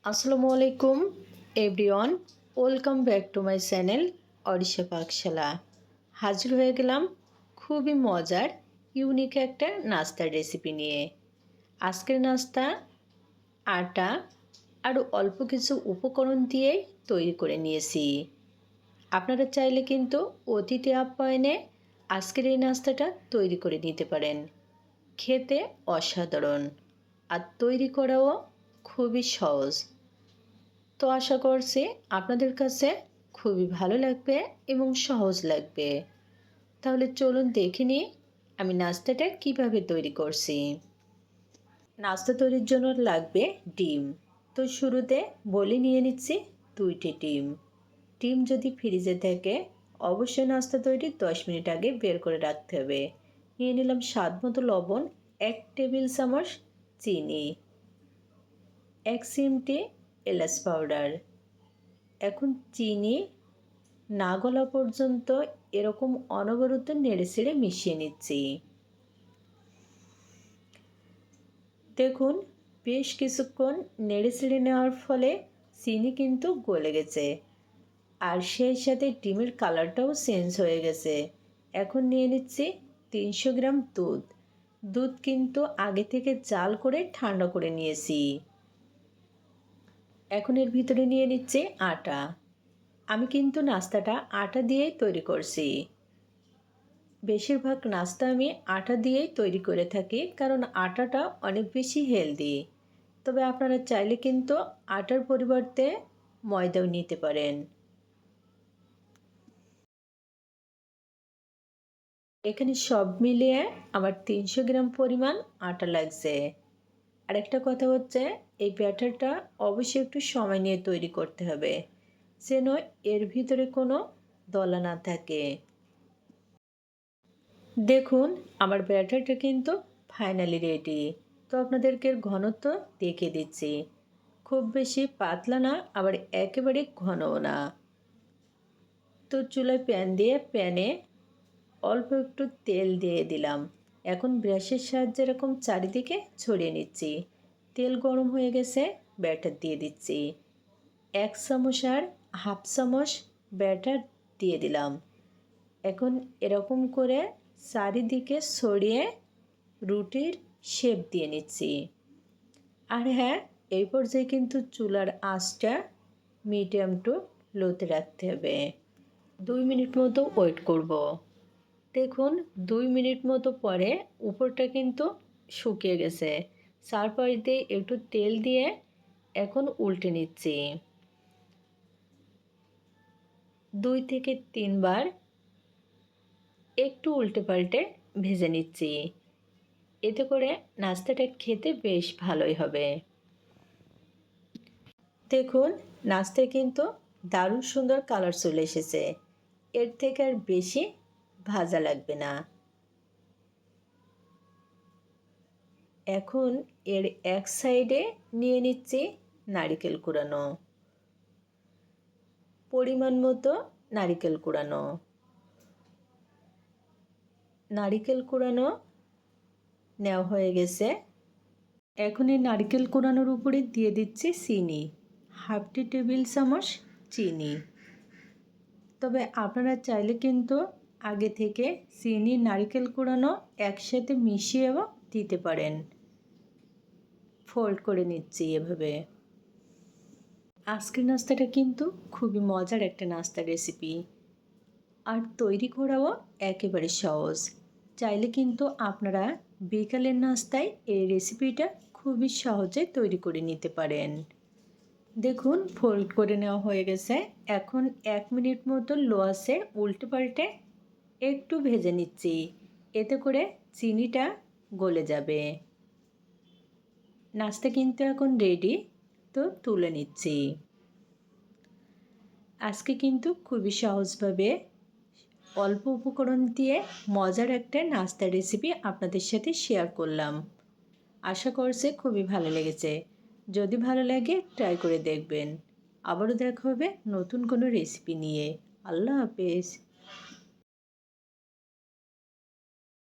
আসসালামু আলাইকুম everyone, welcome back to my channel Arisha Pakshala. হাজির হয়ে গেলাম খুবই মজার ইউনিক একটা নাস্তার রেসিপি নিয়ে। আজকের নাস্তা আটা আর অল্প কিছু উপকরণ দিয়ে তৈরি করে নিয়েছি। আপনারা চাইলে কিন্তু অতিথি আপ্যায়নে আজকের এই নাস্তাটা তৈরি করে নিতে পারেন। খেতে অসাধারণ আর তৈরি করাও খুবই সহজ। তো আশা করছি আপনাদের কাছে খুবই ভালো লাগবে এবং সহজ লাগবে। তাহলে চলুন দেখে নিই আমি নাস্তাটা কিভাবে তৈরি করছি। নাস্তা তৈরির জন্য লাগবে ডিম। তো শুরুতে বলে নিয়ে নিচ্ছি 2টি ডিম। ডিম যদি ফ্রিজে থাকে অবশ্যই নাস্তা তৈরির 10 মিনিট আগে বের করে রাখতে হবে। নিয়ে নিলাম স্বাদ মতো লবণ, 1 টেবিল চামচ চিনি, 1 চিমটি এলাচ পাউডার। এখন চিনি না গলা পর্যন্ত এরকম অনবরত নেড়েচেড়ে মিশিয়ে নিচ্ছি। দেখুন বেশ কিছুক্ষণ নেড়েচেড়ে নেওয়ার ফলে চিনি কিন্তু গলে গেছে আর সেই সাথে ডিমের কালারটাও চেঞ্জ হয়ে গেছে। এখন নিয়ে নিচ্ছি 300 গ্রাম দুধ। দুধ কিন্তু আগে থেকে জাল করে ঠান্ডা করে নিয়েছি। এখন এর ভিতরে নিয়ে নিচ্ছি আটা। আমি কিন্তু নাস্তাটা আটা দিয়েই তৈরি করছি। বেশিরভাগ নাস্তা আমি আটা দিয়েই তৈরি করে থাকি, কারণ আটাটা অনেক বেশি হেলদি। তবে আপনারা চাইলে কিন্তু আটার পরিবর্তে ময়দাও নিতে পারেন। এখানে সব মিলিয়ে আমার 300 গ্রাম পরিমাণ আটা লাগছে। আর একটা কথা হচ্ছে, এই ব্যাটারটা অবশ্যই একটু সময় নিয়ে তৈরি করতে হবে, যেন এর ভিতরে কোনো দলা না থাকে। দেখুন আমার ব্যাটারটা কিন্তু ফাইনালি রেডি। তো আপনাদেরকে ঘনত্ব দেখিয়ে দিচ্ছি। খুব বেশি পাতলা না, আবার একেবারে ঘনও না। তো চুলায় প্যান দিয়ে প্যানে অল্প একটু তেল দিয়ে দিলাম। এখন ব্রাশের সাহায্যে এরকম চারিদিকে ছড়িয়ে নিচ্ছি। তেল গরম হয়ে গেছে, ব্যাটার দিয়ে দিচ্ছি। 1 চামচ আর হাফ চামচ ব্যাটার দিয়ে দিলাম। এখন এরকম করে চারিদিকে ছড়িয়ে রুটির শেপ দিয়ে নিচ্ছি। আর হ্যাঁ, এই পর্যায়ে কিন্তু চুলার আঁচটা মিডিয়াম টু লোতে রাখতে হবে। 2 মিনিট মতো ওয়েট করব। দেখুন 2 মিনিট মতো পরে উপরটা কিন্তু শুকিয়ে গেছে। চারপাশ দিয়ে একটু তেল দিয়ে এখন উল্টে নিচ্ছি। 2 থেকে 3 বার একটু উল্টে পাল্টে ভেজে নিচ্ছি। এতে করে নাস্তাটা খেতে বেশ ভালোই হবে। দেখুন নাস্তায় কিন্তু দারুণ সুন্দর কালার চলে এসেছে। এর থেকে আর বেশি ভাজা লাগবে না। এখন এর এক সাইডে নিয়ে নিচ্ছি নারকেল কুড়ানো, পরিমাণ মতো নারকেল কুড়ানো। নারকেল কুড়ানো নেওয়া হয়ে গেছে। এখন এই নারকেল কুড়ানোর উপরে দিয়ে দিচ্ছি চিনি, হাফ টেবিল চামচ চিনি। তবে আপনারা চাইলে কিন্তু আগে থেকে চিনি নারকেল কুড়ানো একসাথে মিশিয়েও দিতে পারেন। ফোল্ড করে নিচ্ছি এভাবে। আজকের নাস্তাটা কিন্তু খুবই মজার একটা নাস্তার রেসিপি আর তৈরি করাও একেবারে সহজ। চাইলে কিন্তু আপনারা বিকালের নাস্তায় এই রেসিপিটা খুবই সহজে তৈরি করে নিতে পারেন। দেখুন ফোল্ড করে নেওয়া হয়ে গেছে। এখন 1 মিনিট মতো লো আঁচে উল্টে পাল্টে একটু ভেজে নিচ্ছি। এতে করে চিনিটা গলে যাবে। নাস্তা কিন্তু এখন রেডি। তো তুলে নিচ্ছি। আজকে কিন্তু খুবই সহজভাবে অল্প উপকরণ দিয়ে মজার একটা নাস্তার রেসিপি আপনাদের সাথে শেয়ার করলাম। আশা করছি খুবই ভালো লেগেছে। যদি ভালো লাগে ট্রাই করে দেখবেন। আবারও দেখা হবে নতুন কোনো রেসিপি নিয়ে। আল্লাহ হাফেজ।